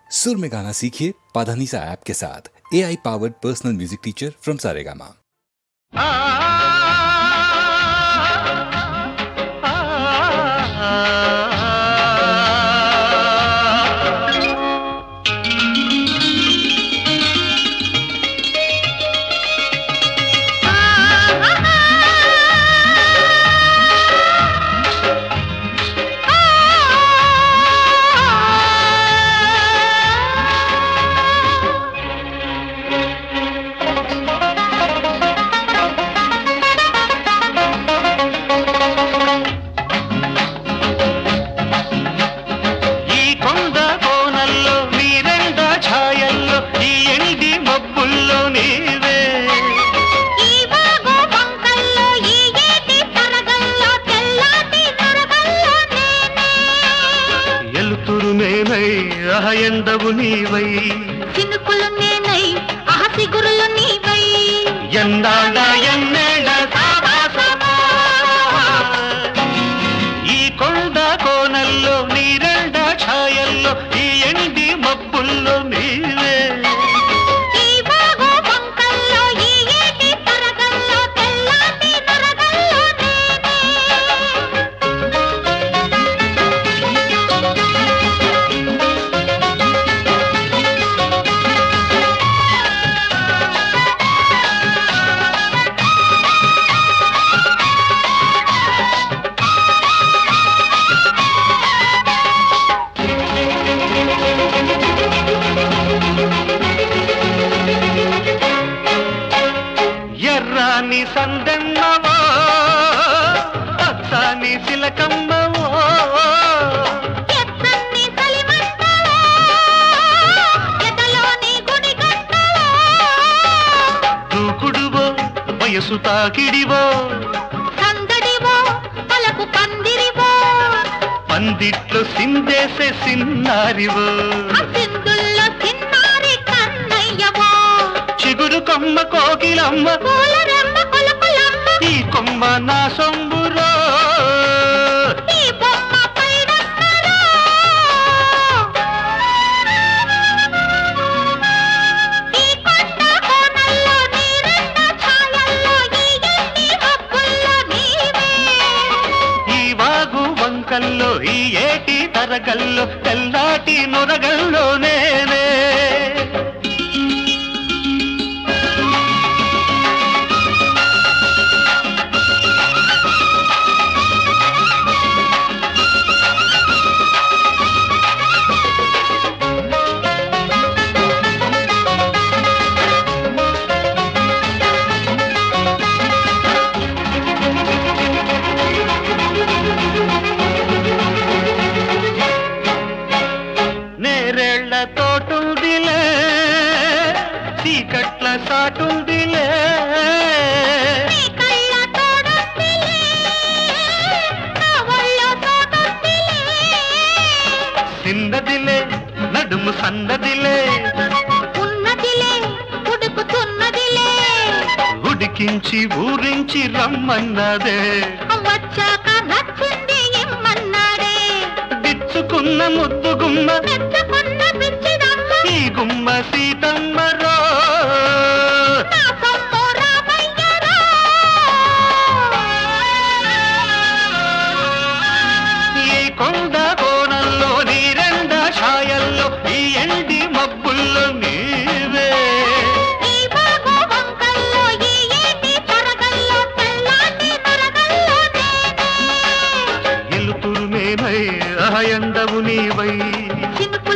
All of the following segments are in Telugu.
सुर में गाना सीखिए पाधानीसा ऐप के साथ। AI powered personal music teacher from Saregama. ఎండవు నీవై చినుకులు నేనై ఆసిగురులు నీవై ఎండాడ ఎన్నేళ్ళ సావాసమా ఈ కొండ కోనల్లో నీరెండ ఛాయల్లో ఈ ఎండి మబ్బుల్లో నీవే ఈ వాగు వంకల్లో ఈ ఏటి తరగల్లో తెల్లాటి నరగల్లో ఎర్రాని సందెన్నవో పచ్చని చిలకమ్మవో ఎత్తన్ని సలిమంటలో ఎదలోని గుడి గంటలో దూకుడువో వయసు తాకిడివో సందడివో పలకు పందిరివో పందిట్లో సిందేసే సిన్నారివో సింధుల్లో చిన్నారి కన్నయ్యవో చిగురు కొమ్మ కోకిలమ్మ పూలరెమ్మ కొలకులమ్మ ఈ కొమ్మ నా సొంబురో ఈ బొమ్మ పైడమ్మలో ఈ కొండ కోనల్లో నీరెండ ఛాయల్లో ఈ ఎండి మబ్బుల్లో నీవే ఈ వాగు వంకల్లో ఈ ఏటి తరగల్లో తెల్లాటి నొరగల్లో నేనే నేరేళ్ల తోటుందిలే చీకట్ల సాటుందిలే నీ కళ్ళ తోడుందిలే నా ఒళ్ళో తోడుందిలే చిన్నదిలే నడుము సన్నదిలే ఉన్నదిలే ఉడుకుతున్నదిలే ఉడికించి ఊరించి రమ్మన్నదే వచ్చాక నచ్చింది ఇమ్మన్నాడే బిచ్చుకున్న ముద్దు గుమ్మ మెచ్చుకున్న పిచ్చిదమ్మ ఈ గుమ్మ సీతమ్మరో నా సొమ్ము రామయ్యరా ఈ కొండ కోణంలో నీరెండ ఛాయల్లో ఈ ఎండి మబ్బుల్లో నీవే ఈ వాగు వంకల్లో ఈ ఏటి తరగల్లో తెల్లాటి నరగల్లో నేనే ఎలుతురు నేనై ఎండవు నీవై చినుకు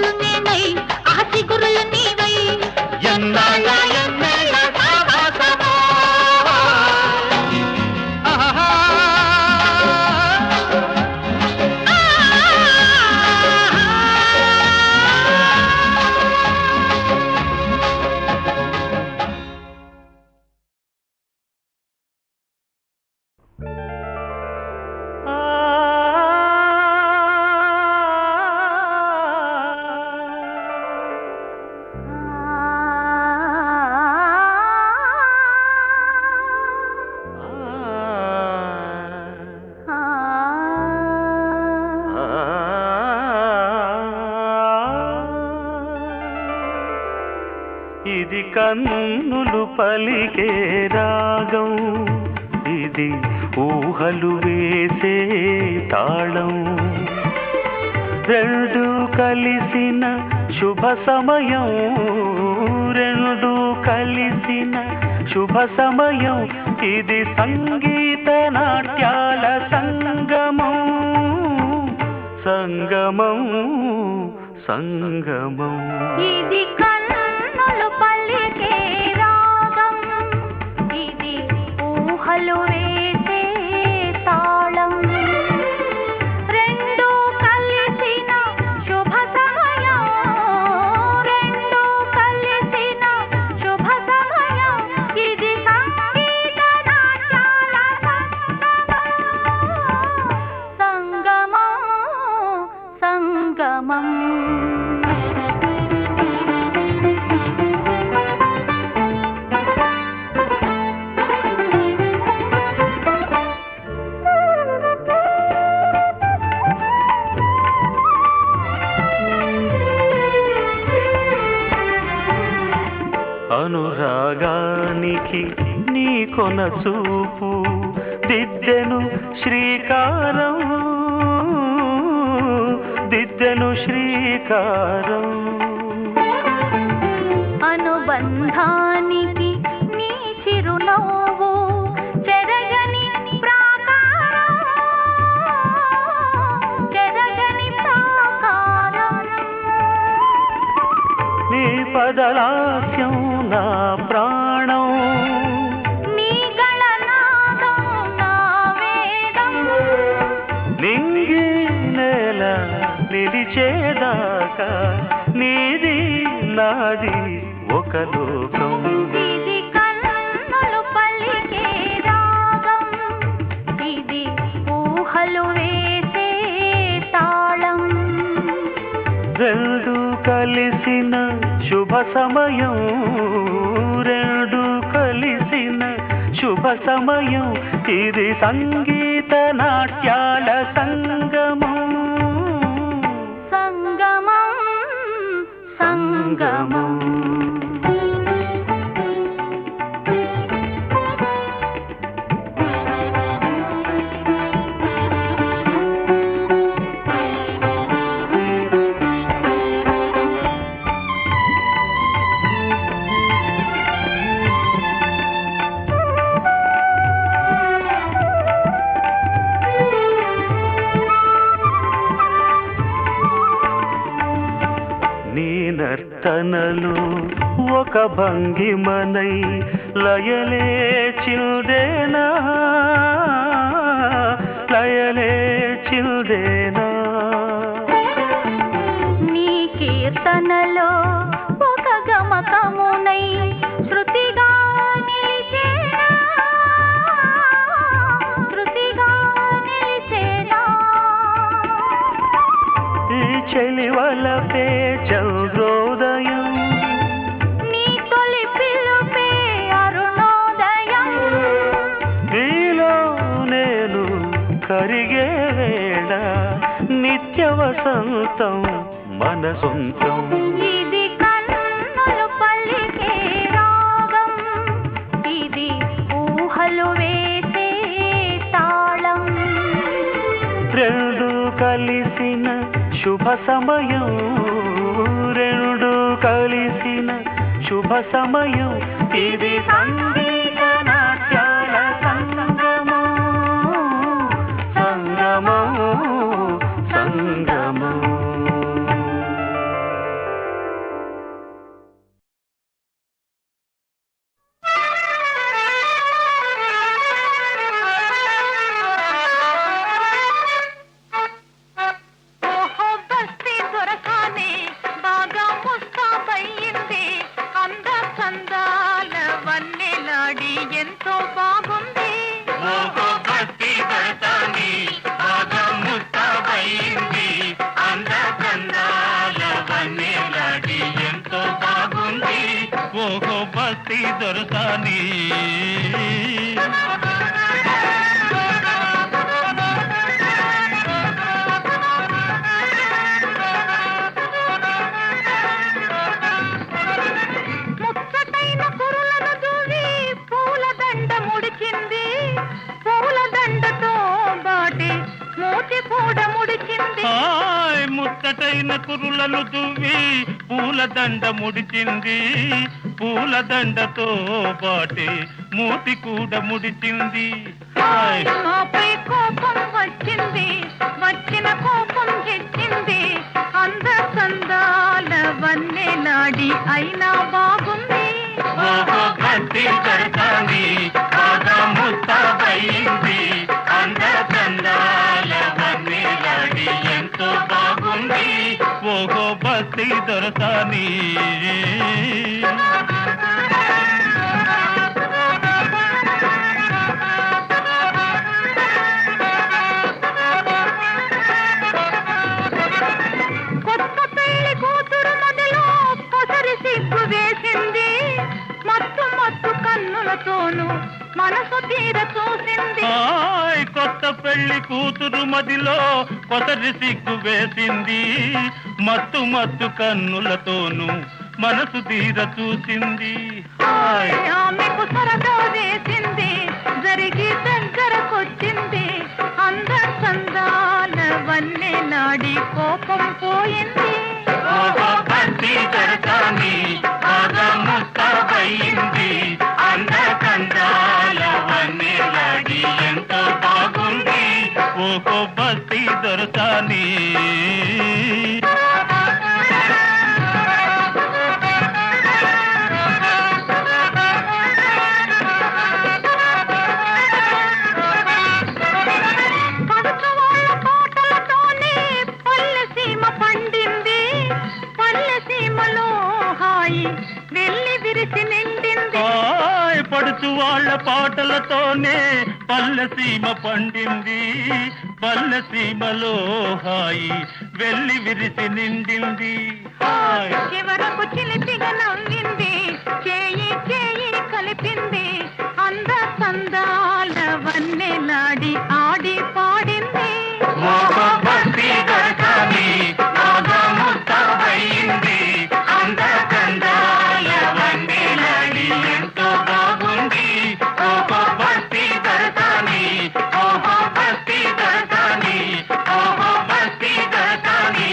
ఇది కన్నులు పలికే రాగం, ఇది ఊహలు వేసే తాళం. రెండు కలిసిన శుభ సమయం, రెండు కలిసిన శుభ సమయం, ఇది సంగీత నాట్యాల సంగమం, సంగమం, సంగమం. ఇది కన్నులు పలికే రాగం, ఇది ఊహలు వేసే తాళం. రెండు కలిసిన శుభ సమయం, రెండు కలిసిన శుభ సమయం, ఇది సంగీత నాట్యాల సంగమం, సంగమం. అనురాగానికి నీ కొన చూపు దిద్దెను శ్రీకారం, దిద్దెను శ్రీకారం. అనుబంధానికి నీ చిరునవ్వు చెరగని ప్రాకారం, చెరగని ప్రాకారం. నీ పదలాస్యం నా ప్రాణం, నీ గళనాదం నా వేదం. నింగి నేల నిలిచేదాకా నీది నాది ఒక లోకం. ఇది కన్నులు పలికే రాగం, ఇది ఊహలు వేసే తాళం. రెండు కలిసిన శుభ సమయం, రెండు కలిసిన శుభ సమయం, ఇది సంగీత నాట్యాల సంగమం, సంగమం, సంగమం. నీ నర్తనలు ఒక భంగిమనై లయలే చిల్దేనా, లయలే చిల్దేనా. నీ కీర్తనలో ఒక గమకమునై శృతిగా నిలిచేనా, శృతిగా నిలిచేనా. ఈ చెలివలపే చంద్రోదయం, నీ తొలి పిలుపే అరుణోదయం. నీలో నేను కరిగే వేళ నిత్య వసంతం మన సొంతం. ఇది కన్నులు పలికే రాగం, ఇది ఊహలు వేసే తాళం. రెండు కలిసిన శుభ సమయం, రెండు కలిసిన శుభ సమయం, ఇది సంగీత నాట్యాల సంగమం, సంగమం, సంగమం. ఓహో బస్తీ దొరకానే బాగా ముస్తాబయ్యింది, అంద చందాల వన్నెలాడి ఎంతో బాగుంది. ఓహో బస్తీ దొరకానే బాగా ముస్తాబయ్యింది, అంద చందాల వన్నెలాడి ఎంతో బాగుంది. ఓహో బస్తీ దొరకానే. హాయ్ ముచ్చటైన కురులను దువ్వి పూలదండ ముడిచింది, పూలదండతో పాటి మూతి కూడా ముడిచింది. హాయ్ నాపై కోపం వచ్చింది, వచ్చిన కోపం తెచ్చింది, అంద సందాల వన్నెలాడి అయినా బాగుంది. ఓహో భక్తి దొరకాలి బాగా ముస్తాబయింది, అంద చందాల వన్నెలాడి ఎంతో బాగుంది. ఓహో భక్తి దొరకాలి. కొత్త పెళ్లి కూతురు మొదలు పొసరి సిగ్గు వేసింది, మత్తు మత్తు కన్నులతోనూ మనసు తీర చూసింది. హాయ్ కొత్త పెళ్లి కూతురు మదిలో కొసరి సిగ్గు వేసింది, మత్తు మత్తు కన్నులతోనూ మనసు తీర చూసింది. హాయ్ ఆమెకు సరదా వేసింది, జరిగి దగ్గరకొచ్చింది, అంద సందాల వన్నెలాడి కోపం పోయింది. ఓహో భక్తి దొరకాలి బాగా ముస్తాబయింది, అంద కందాల వన్నెలాడి ఎంతో బాగుంది. ఓహో భక్తి దొరకాలి. పడుచు వాళ్ళ పాటలతోనే పల్లె సీమ పండింది, పల్లె సీమలో హాయి వెళ్ళి విరిసి నిండింది. హాయ్ పడుచు వాళ్ళ పాటలతోనే పల్లె సీమ పండింది, పల్లె సీమలో హాయి వెళ్ళి విరిసి నిండింది. హాయ్ చివరకు చిలిపిగా నవ్వింది, చేయి చేయి కలిపింది, అంద సందాల వన్నెలాడి ఆడి పాడింది. ఓహో భక్తి దొరకాలి బాగా ముస్తాబయింది, అంద కందాల వన్నెలాడి ఎంతో బాగుంది. ఓహో భక్తి దొరకాలి, ఓహో భక్తి దొరకాలి, ఓహో భక్తి దొరకాలి.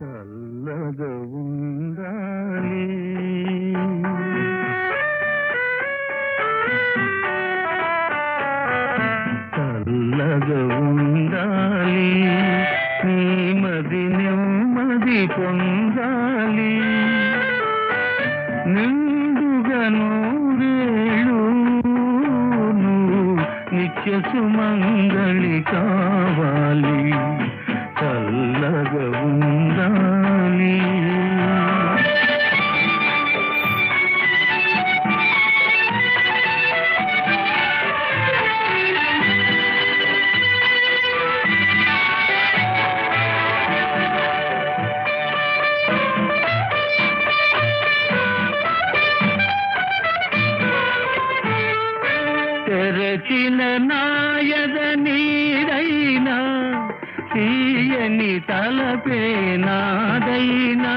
చల్లగా ఉండాలి, చల్లగా ఉండాలి, నెమ్మది నెమ్మది పొందాలి, నిండుగా నూరేళ్ళు నిత్య సుమంగళి కావాలి, చల్లగా ఉండాలి. తెరచిన నాయద నీడైనా, తీయని తలపే నాదైనా,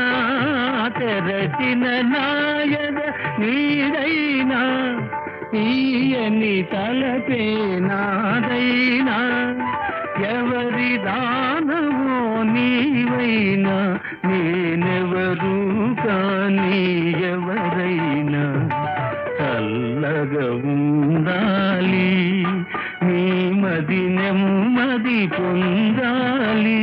తెరచిన నాయద నీడైనా, తీయని తలపే నాదైనా, ఎవరి దానవో నీవైనా, నేనెవరు కానీ ఎవరైనా, చల్లగా ఉండాలి, నెమ్మది నెమ్మది పొందాలి.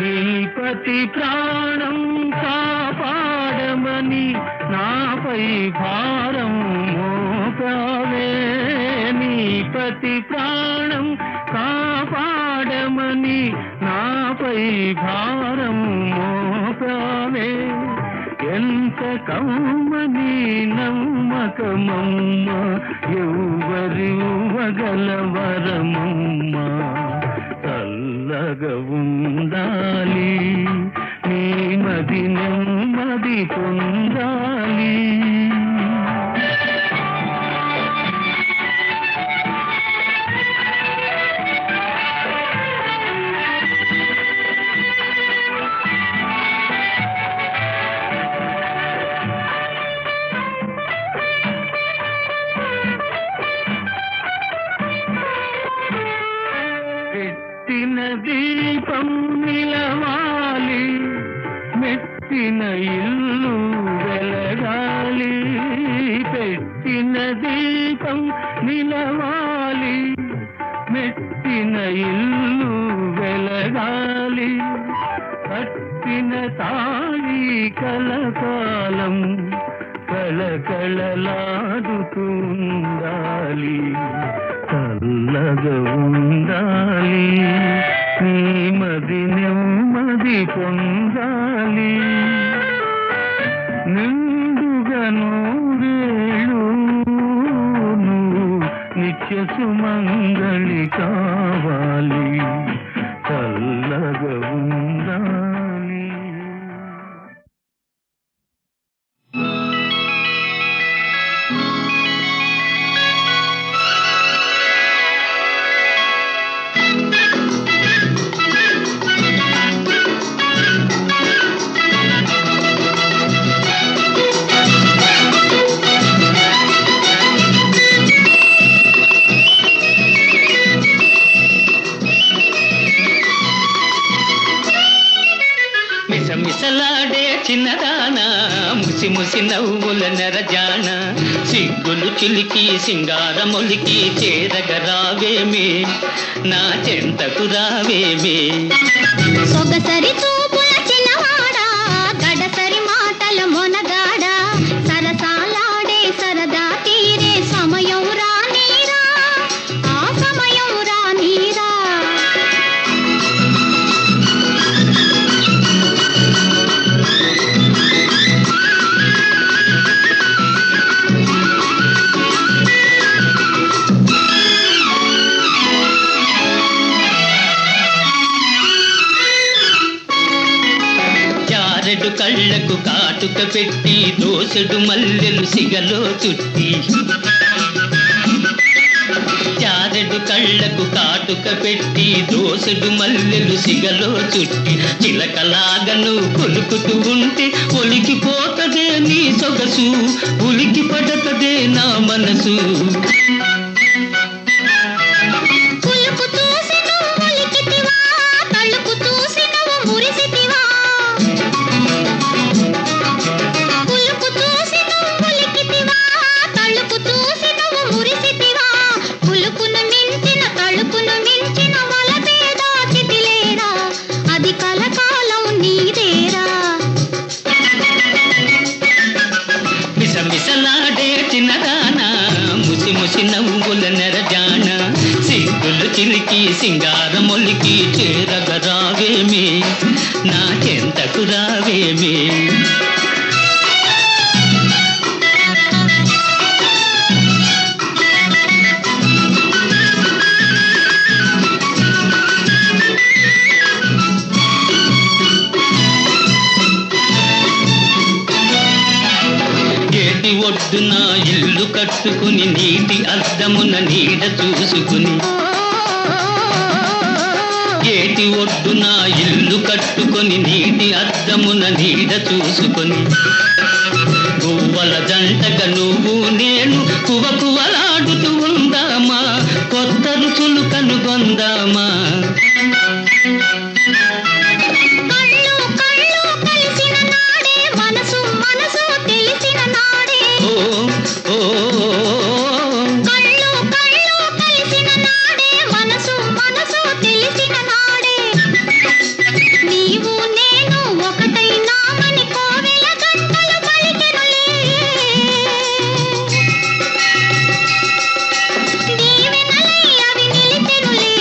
నీపతి ప్రాణం కాపాడమని నాపై భారం మోపావే, నీపతి ప్రాణం కాపాడమని నాపై భారం మోపావే, ఎంత కమ్మని నమ్మకమమ్మ, ఎవ్వరి వగల వరమమ్మ, చల్లగా ఉండాలి, నీ మది నెమ్మది పొందాలి. పెట్టిన దీపం నిలవాలి, మెట్టిన ఇల్లు వెలగాలి. పెట్టిన దీపం నిలవాలి, మెట్టిన ఇల్లు వెలగాలి. కట్టిన తాళి కలకాలం కళకళలాడుతుండాలి, చల్లగా ఉండాలి, నీ మది నెమ్మది పొందాలి. నిండుగా నూరేళ్ళు నిత్య సుమంగళి కావాలి, చల్లగా ఉండాలి. మిసమిసలాడే చిన్నదానా, ముసి ముసి నవ్వుల నెరజాన, సిగ్గులు చిలికి సింగారమొలికి చేరగ రావేమే, నా చెంతకు రావేమే. సొగసరి చూపుల చిన్నవాడా, గడసరి మాటల మొనగాడా, సరసాలాడే సరదా తీరే సమయం రానీరా, ఆ సమయం రానీరా. జారెడు కళ్ళకు కాటుక పెట్టి, దోసెడు మల్లెలు సిగలో చుట్టి, జారెడు కళ్ళకు కాటుక పెట్టి, దోసెడు మల్లెలు సిగలో చుట్టి, చిలకలాగను కొలుకుతూ ఉంటే ఒలికిపోతదే నీ సొగసు, ఉలికి పడతదే నా మనసు. కులుకు చూసి నువ్వు ఒలికితివా, తళుకు చూసి నువ్వు మురిసితివా. కులుకు చూసి నువ్వు ఒలికితివా, తళుకు చూసి నువ్వు మురిసితివా. కులుకును మించిన తళుకును మించిన వలపే దాచితిలేరా, అది కలకాలం నీదేరా. మిసమిసలాడే చిన్నదానా, ముసి ముసి నవ్వుల నెరజాన, సిగ్గులు చిలికి సింగారమొలికి చేరగ రావేమే, నా చెంతకు రావేమే. ఏటి ఒడ్డున ఇల్లు కట్టుకుని, నీటి అద్దమున నీడ చూసుకుని, ఏటి ఒడ్డున ఇల్లు కట్టుకొని, నీటి అద్దమున నీడ చూసుకొని, గువ్వల జంటగా నువ్వు నేను కువకువలాడుతూ ఉందామా, కొత్త రుచులు కనుగొందామా. కళ్ళు కళ్ళు కలిసిన నాడే, మనసు మనసు తెలిసిన నాడే. ఓ ఓ కళ్ళు కళ్ళు కలిసిన నాడే, మనసు మనసు తెలిసిన నాడే. నీవు నేను ఒకటైనామని కోవెల గంటలు పలికెనులే. దీవెనలై అవి నిలిచెనులే,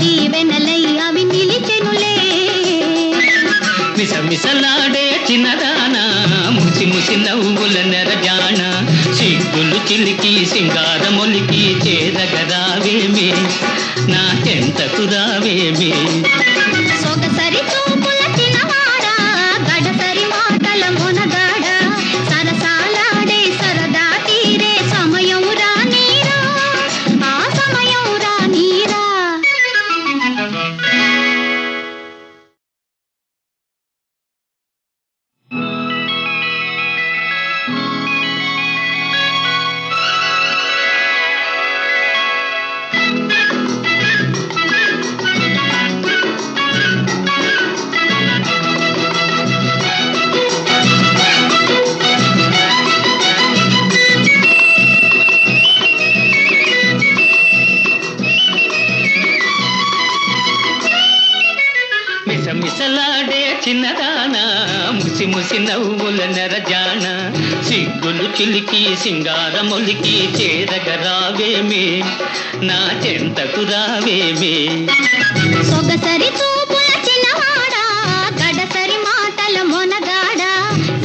దీవెనలై అవి నిలిచెనులే. మిసమిసలాడే చిన్నదానా, ముసి ముసి నవ్వుల నెరజాన, సిగ్గులు చిలికి సింగారమొలికి చేరగ రావేమే, నా చెంతకు రావేమి. సొగసరి చూపుల చిన్నవాడా గడసరి మాటల మొనగాడ సరసాలాడే సరదా తీరే సమయం రానీరా ఆ సమయం రానీరా. మిసమిసలాడే చిన్నదానా ముసి ముసి నవ్వుల నెరజాన సిగ్గులు చిలికి సింగారమొలికి చేరగరావేమి నా చెంతకు రావేమి. సొగసరి చూపుల చిన్నవాడా గడసరి మాటల మొనగాడ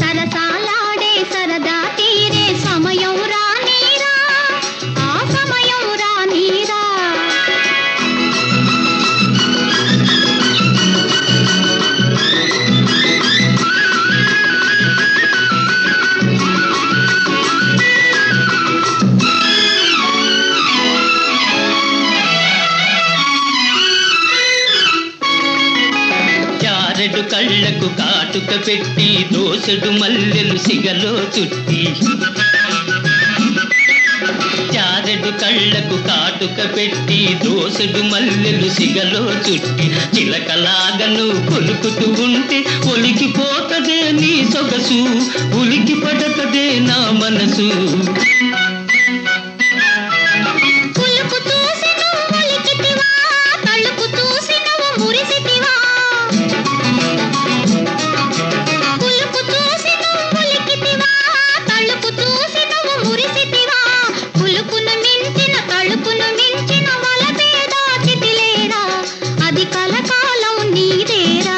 సరసాలాడే సరదా తీరే సమయం రానీరా ఆ సమయం రానీరా. చారెడు కళ్ళకు కాటుక పెట్టి దోసెడు మల్లెలు సిగలో చుట్టి చారెడు కళ్ళకు కాటుక పెట్టి దోసెడు మల్లెలు సిగలో చుట్టి చిలకలాగను కొలుకుతూ ఉంటే ఒలికిపోతదే నీ సొగసు ఉలికి పడతదే నా మనసు. పులుపు చూసి నువ్వు ఒలికితివా తలుపు చూసి నువ్వు మురిసితివా పులుపు చూసి నువ్వు ఒలికితివా తలుపు చూసి నువ్వు మురిసితివా పులుపును మించిన తలుపును మించిన వలపే దాచితిలేరా అది కలకాలం నీదేరా.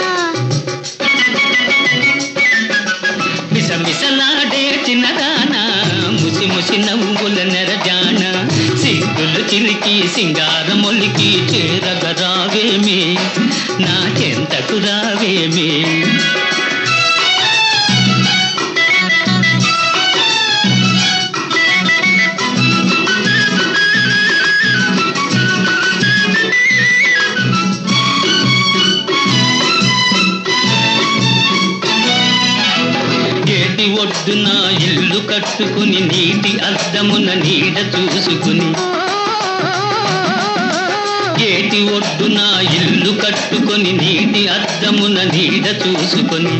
మిసమిసలాడే చిన్నదానా ముసి ముసి నవ్వుల నెరజాన సిగ్గులు చిలికి సింగారమొలికి చేరగరావేమి నా చెంతకు రావేమి. గేటి ఒడ్డున ఇల్లు కట్టుకుని నీటి అద్దమున నీడ చూసుకుని గేటి ఒడ్డున ఇల్లు కట్టుకొని నీటి అద్దమున నీడ చూసుకొని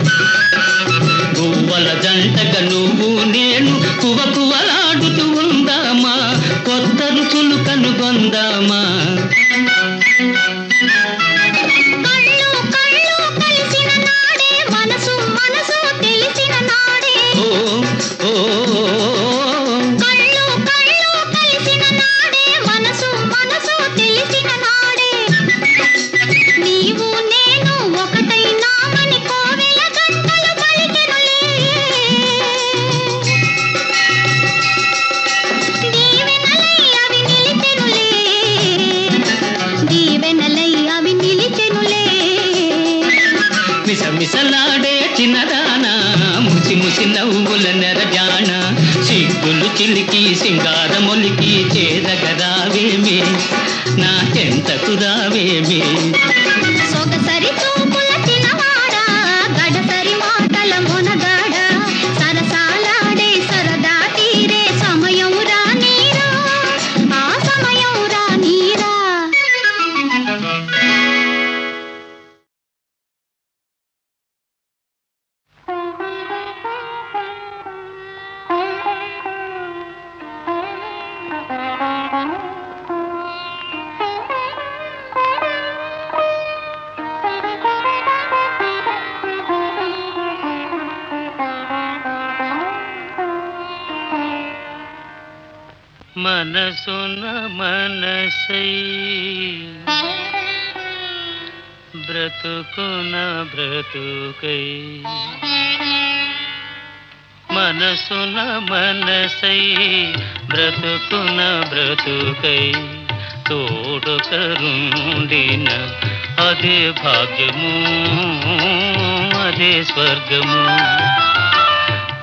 గువ్వల జంటగా నువ్వు నేను కువకువలాడుతూ ఉందామా కొత్త రుచులు కనుగొందామా. కళ్ళు కళ్ళు కలిసిన నాడే మనసు మనసు తెలిసిన నాడే ఓ ఓ కళ్ళు కళ్ళు కలిసిన నాడే మనసు మనసు తెలిసిన నాడే నీవు నేను ఒకటైనామని కోవెల గంటలు పలికెనులే దీవెనలై అవి నిలిచెనులే దీవెనలై అవి నిలిచెనులే. మిసమిసలాడే చిన్నదానా ముసి ముసి నవ్వుల నెరజాన సిగ్గులు చిలికి సింగారమొలికి చేరగరావేమి నా చెంతకు రావేమి. సొగసరి చూపుల చిన్నవాడా గడసరి మాటల మొనగాడ సరసాలాడే సరదా తీరే సమయం రానీరా ఆ సమయం రానీరా. మనసున మనసై బ్రతుకున బ్రతుకై మనసున మనసై బ్రతుకున బ్రతుకై తోడొకరుండిన అదే భాగ్యము అదే స్వర్గము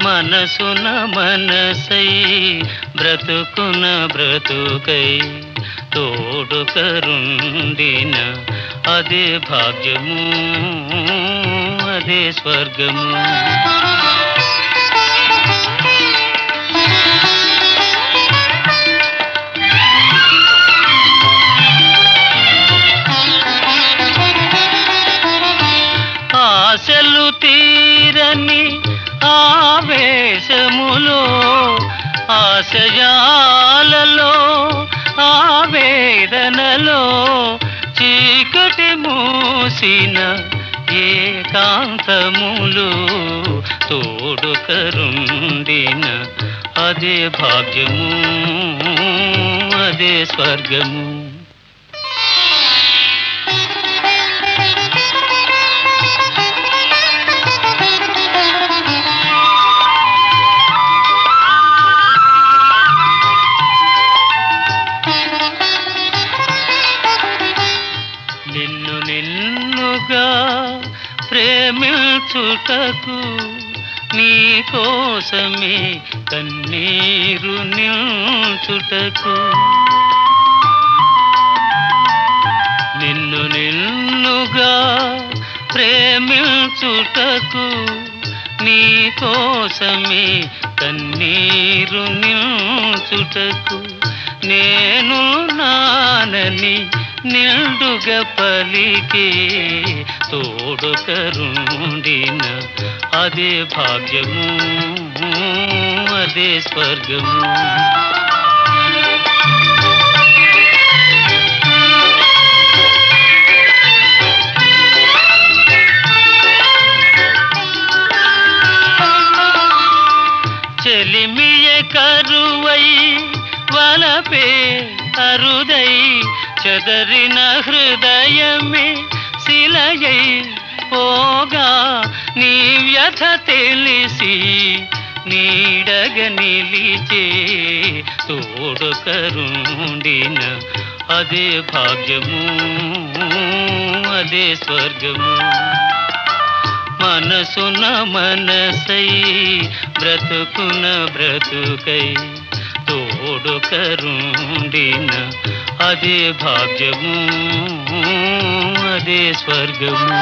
మనసున మనసై బ్రతుకున బ్రతుకై తోడొకరుండిన అదే భాగ్యము అదే స్వర్గము ఆశలు తీరని ఆవేశములో ఆశయాలలో ఆవేదనలో చీకటి మూసిన ఏకాంతములు తోడుకరుండిన అదే భాగ్యము అదే స్వర్గము ప్రేమించుటకు నీ కోసమే కన్నీరు నిల్చుటకు నిన్ను నిన్నుగా ప్రేమించుటకు నీ కోసమే కన్నీరు నిల్చుటకు నేను నానని నిండుగా పలికే తోడొకరుండిన అదే భాగ్యము అదే స్వర్గము చెలిమియ కరువై వలపే అరుదై చెదరిన హృదయమే శిలయై పోగా నీ వ్యథ తెలిసి నీడగ నిలిచే తోడొకరుండిన అదే భాగ్యము అదే స్వర్గము మనసున మనసై బ్రతుకున బ్రతుకై తోడొకరుండిన అదే భాగ్యము అదే స్వర్గము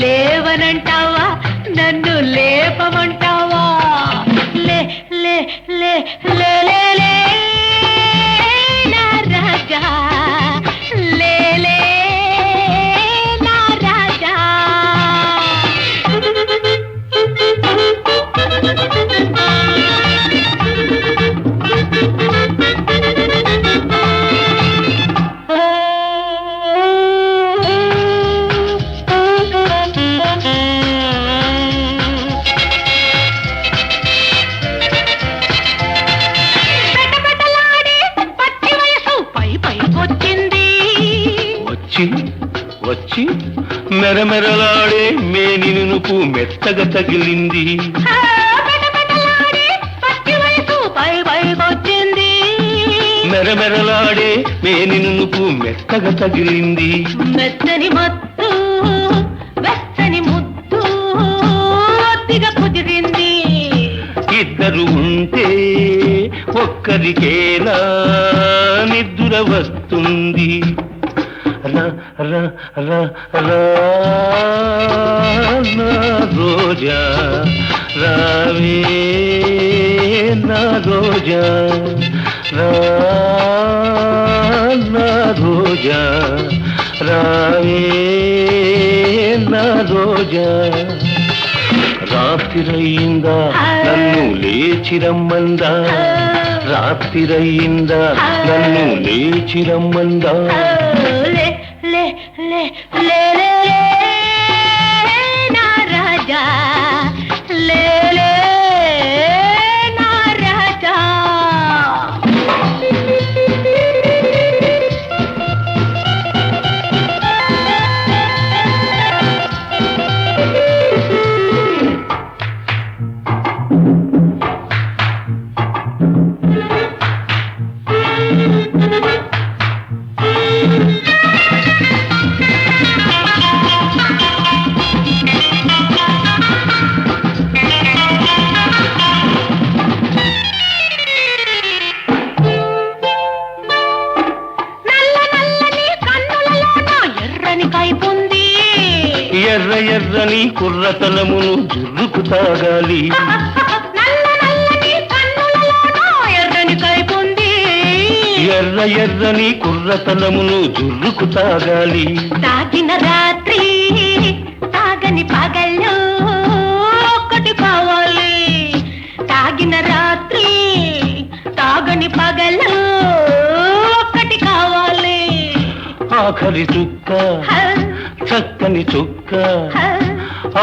లేవనంటావా నన్ను లేపమంటావా లే లే లే లే లే లే నా రాజా లే లే నా రాజా వచ్చి మెరమెరలాడే మేనినుపు మెత్తగా తగిలింది మెరమెరలాడే మేనినుపు మెత్తగా తగిలింది మెత్తని మత్తు వెచ్చని ముద్దు ఒత్తిగా కుదిరింది ఇద్దరు ఉంటే ఒక్కరికేలా నిద్ర వస్తుంది. రా రా రా రా నా రోజా రావే నా రోజా రా నా రోజా రావే నా రోజా. రాత్రిరయ్యిందా నన్ను లేచిరమ్మందా, రాత్రిరయ్యిందా నన్ను లేచిరమ్మందా. లే లే లే లే లే నా రాజా లే లే నా రాజా. ఎర్ర ఎర్రని కుర్రతనమును జుర్రుకు తాగాలి. ఎర్ర ఎర్రని కుర్రతనమును జుర్రుకు తాగాలి. తాగిన రాత్రి తాగని పగళ్ళు ఒక్కటి కావాలి. తాగిన రాత్రి తాగని పగళ్ళు ఒక్కటి కావాలి. ఆఖరి చుక్క చక్కని చుక్క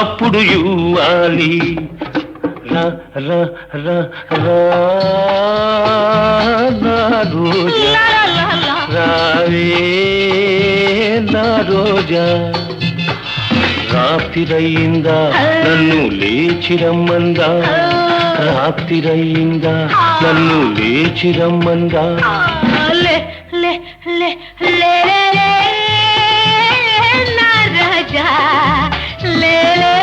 అప్పుడు ఇవ్వాలి. రా రా రా రా నా రోజా రావే నా రోజా. రాత్రిరయ్యిందా నన్ను లేచిరమ్మందా, రాత్రిరయ్యిందా నన్ను లేచిరమ్మందా. లే లే లే లే లే నా రాజా లే లే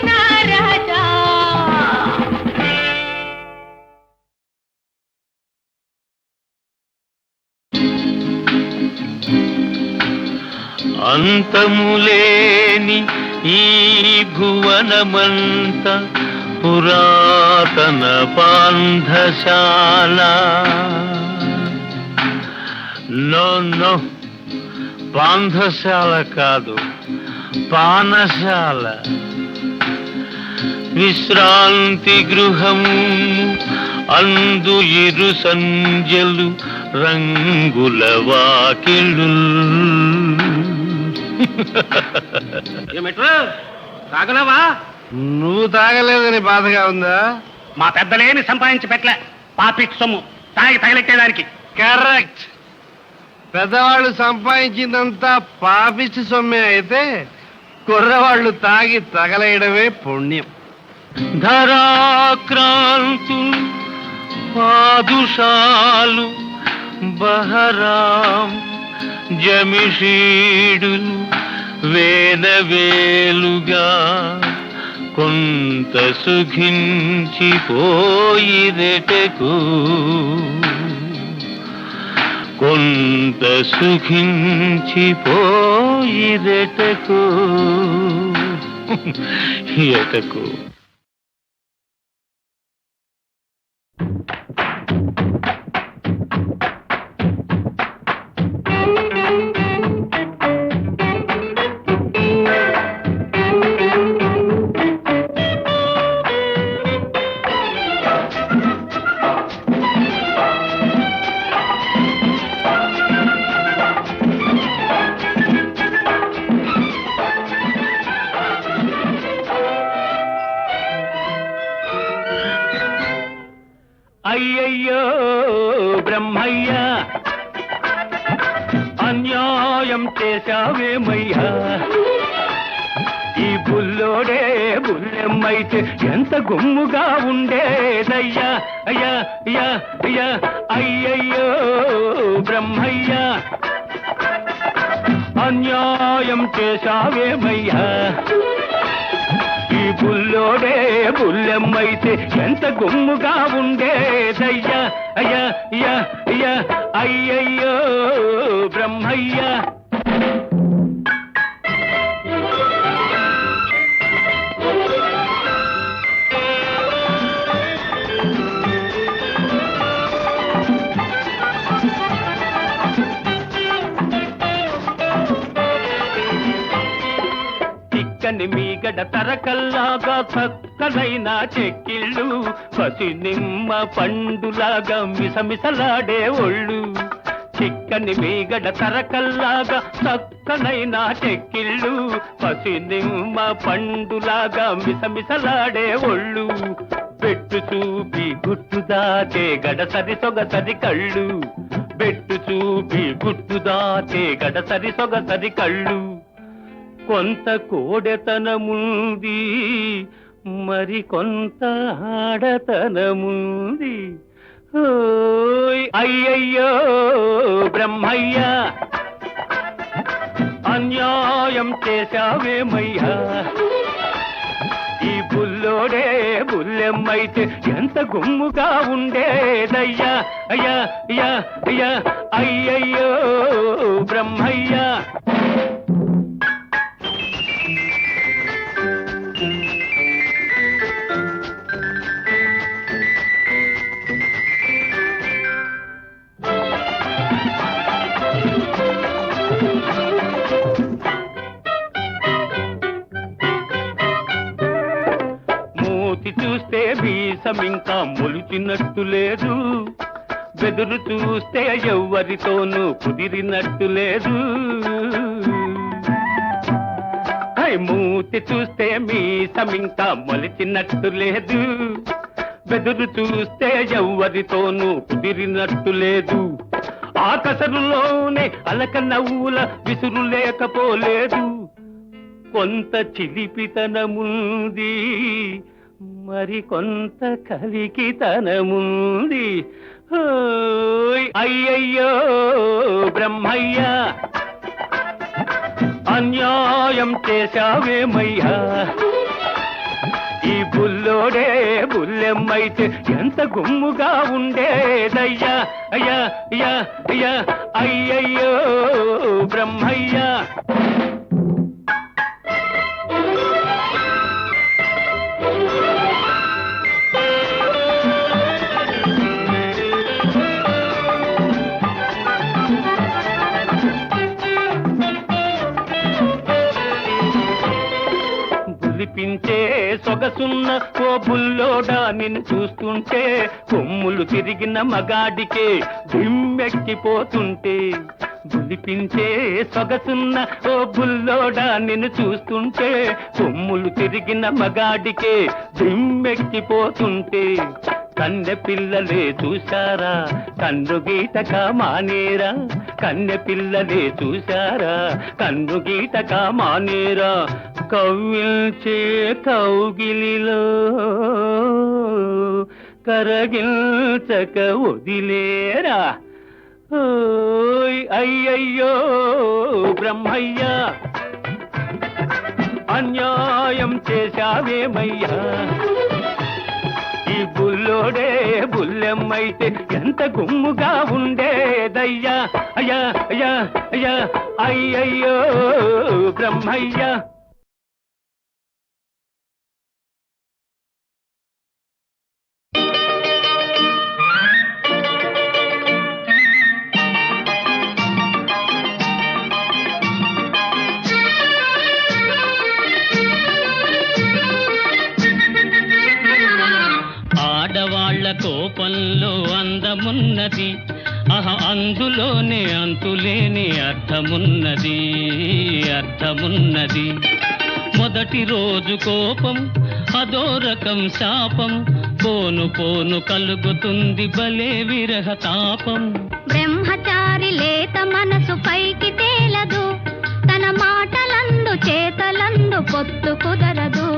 నా రాజా. అంతములేని ఈ భువనమంత పురాతన పాంధశాల. నో నో, పాంధశాల కాదు, పానశాల. విశ్రాంతి గృహము అందు ఇరు సంజలు రంగుల వాకిళ్ళు. తాగలవా? నువ్వు తాగలేదని బాధగా ఉందా? మా పెద్దలేని సంపాదించి పెట్టలే, పాపిట్ సొమ్ము తాగి తగలెట్టేదానికి. కరెక్ట్. పెద్దవాళ్ళు సంపాదించిందంతా పాపిచ్చి సొమ్మే అయితే కుర్రవాళ్ళు తాగి తగలేయడమే పుణ్యం. ధరాక్రాంతులు పాదుషాలు బహరాం జమిషీడులు వేలవేలుగా కొంత సుఖించిపోయిరెటకు, కొంత సుఖించిపోయిరెటకు ఎటకు. అయ్యయ్యో బ్రహ్మయ్య, అన్యాయం చేశావేమయ్యా. ఈ బుల్లోడే బుల్లెమ్మైతే ఎంత గుమ్ముగా ఉండేదయ్యా. అయ్యా అయ్యా అయ్యా అయ్యయ్యో బ్రహ్మయ్య, అన్యాయం చేశావేమయ్యా. ఈ ఈ బుల్లోడే బుల్లెమ్మైతే ఎంత గుమ్ముగా ఉండేదయ్యా అయ్యా అయ్యా అయ్యా అయ్యయ్యో బ్రహ్మయ్య. చిక్కని మీగడ తరకల్లాగా చక్కనైన చెక్కిళ్ళు, పసి నిమ్మ పండులాగా మిసమిసలాడే ఒళ్ళు. చిక్కని మీగడ తరకల్లాగా చక్కనైన చెక్కిళ్ళు, పసి నిమ్మ పండులాగా మిసమిసలాడే ఒళ్ళు. పెట్టు చూపి గుట్టు దాటే గడసరి సొగసరి కళ్ళు, పెట్టు చూపి గుట్టు దాటే గడసరి సొగసరి కళ్ళు. కొంత కోడెతనముంది మరి కొంత ఆడతనముంది. ఓయ్ అయ్యయ్యో బ్రహ్మయ్య, అన్యాయం చేశావేమయ్యా. ఈ బుల్లోడే బుల్లెమ్మైతే ఎంత గుమ్ముగా ఉండేదయ్యా అయ్యా అయ్యా అయ్యా అయ్యయ్యో బ్రహ్మయ్య. చూస్తే వీసం ఇంకా మొలిచినట్టు లేదు, బెదురు చూస్తే ఎవ్వరితోనూ కుదిరినట్టు లేదు. మూతి చూస్తే మీసం ఇంకా మొలిచినట్టు లేదు, బెదురు చూస్తే ఎవ్వరితోనూ కుదిరినట్టు లేదు. ఆకసరులోనే అలక నవ్వుల విసురు లేకపోలేదు. కొంత చిలిపితనముంది మరి కొంత కలికితనముంది. అయ్యయ్యో బ్రహ్మయ్య, అన్యాయం చేశావేమయ్యా. ఈ బుల్లోడే బుల్లెమ్మైతే ఎంత గుమ్ముగా ఉండేదయ్యా అయ్యా అయ్యా అయ్యా అయ్యయ్యో బ్రహ్మయ్య. పిలిపించే సొగసున్న ఓ బుల్లోడా నిన్ను చూస్తుంటే, కొమ్ములు తిరిగిన మగాడికే దిమ్మెక్కిపోతుంటే. బులిపించే సొగసున్న ఓ బుల్లోడా నిన్ను చూస్తుంటే, కొమ్ములు తిరిగిన మగాడికే దిమ్మెక్కిపోతుంటే. కన్నె పిల్లలే చూశారా కన్ను గీటక మానేరా, కన్నె పిల్లలే చూశారా కన్ను గీటక మానేరా. కవ్విల్చే కౌగిలిలో కరగిల్చక వదిలేరా. ఓయ్ అయ్యయ్యో బ్రహ్మయ్య, అన్యాయం చేశావేమయ్యా. ఈ బుల్లోడే బుల్లెమ్మైతే ఎంత గుమ్ముగా ఉండేదయ్యా అయ్యా అయ్యా అయ్యా అయ్యయ్యో బ్రహ్మయ్య. ఆడవాళ్ల కోపంలో అందమున్నది, అందులోనే అంతులేని అర్థమున్నది అర్థమున్నది. మొదటి రోజు కోపం అదో రకం శాపం, పోను పోను కలుగుతుంది భలే విరహ తాపం. బ్రహ్మచారి లేత మనసు పైకి తేలదు, తన మాటలందు చేతలందు పొత్తు కుదరదు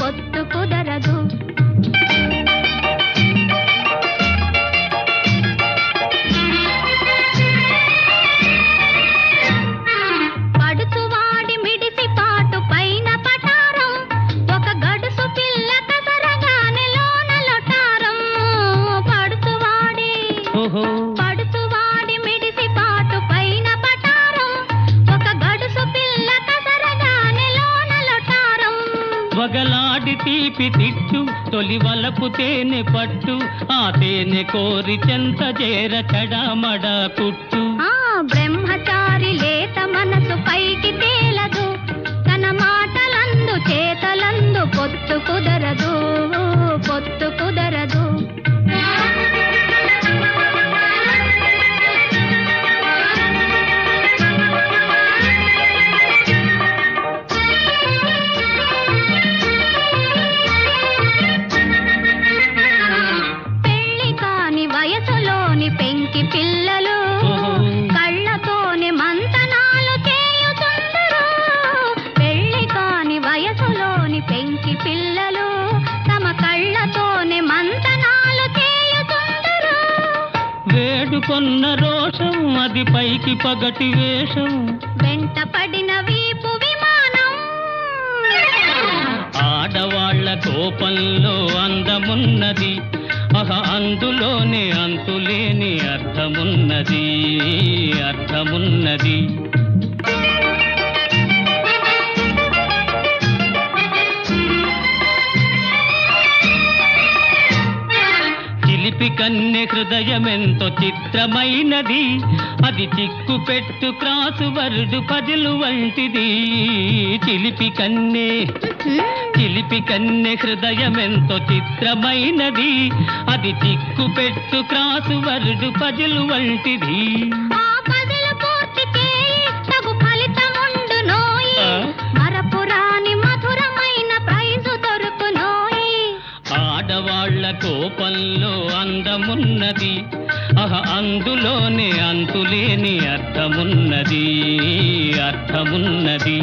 పొత్తు కుదరదు. పడుచువాడి మిడిసి పాటు పైన పటారం, ఒక తగలాడి తీపి తిట్టు తొలి వలపు తేనె పట్టు ఆ తేనె కోరి చెంత చేర చడామడ కుట్టు ఆ బ్రహ్మచారి లేత మనసు పైకి తేలదు తన మాటలందు చేతలందు పొత్తు కుదరదు పొత్తు కుదరదు పెళ్లి కాని వయసులోని పెంకి పిల్లలు కళ్ళతోనే మంతనాలు చేయుచుందరు పెళ్లి కాని వయసులోని పెంకి పిల్లలు తమ కళ్ళతోనే మంతనాలు చేయుచుందరు వేడుకొన్న రోషం అది పైకి పగటి వేషం వెంట పడిన వీపు విమానం ఆడవాళ్ల కోపంలో అందమున్నది అందులోనే అంతులేని అర్థమున్నది అర్థమున్నది చిలిపి కన్నె హృదయమెంతో చిత్రమైనది అది చిక్కు పెట్టు క్రాసు వర్డు పజిలు వంటిది చిలిపి కన్నె హృదయమెంతో చిత్రమైనది అది చిక్కు పెట్టు క్రాసు వర్డు పజిలు వంటిది ఆ పజిల్ పూర్తి చేయి తగు ఫలితముండునోయి మరపురాని మధురమైన ప్రైజు దొరుకునోయి ఆడవాళ్ల కోపంలో అందమున్నది అందులోనే అంతులేని అర్థమున్నది అర్థమున్నది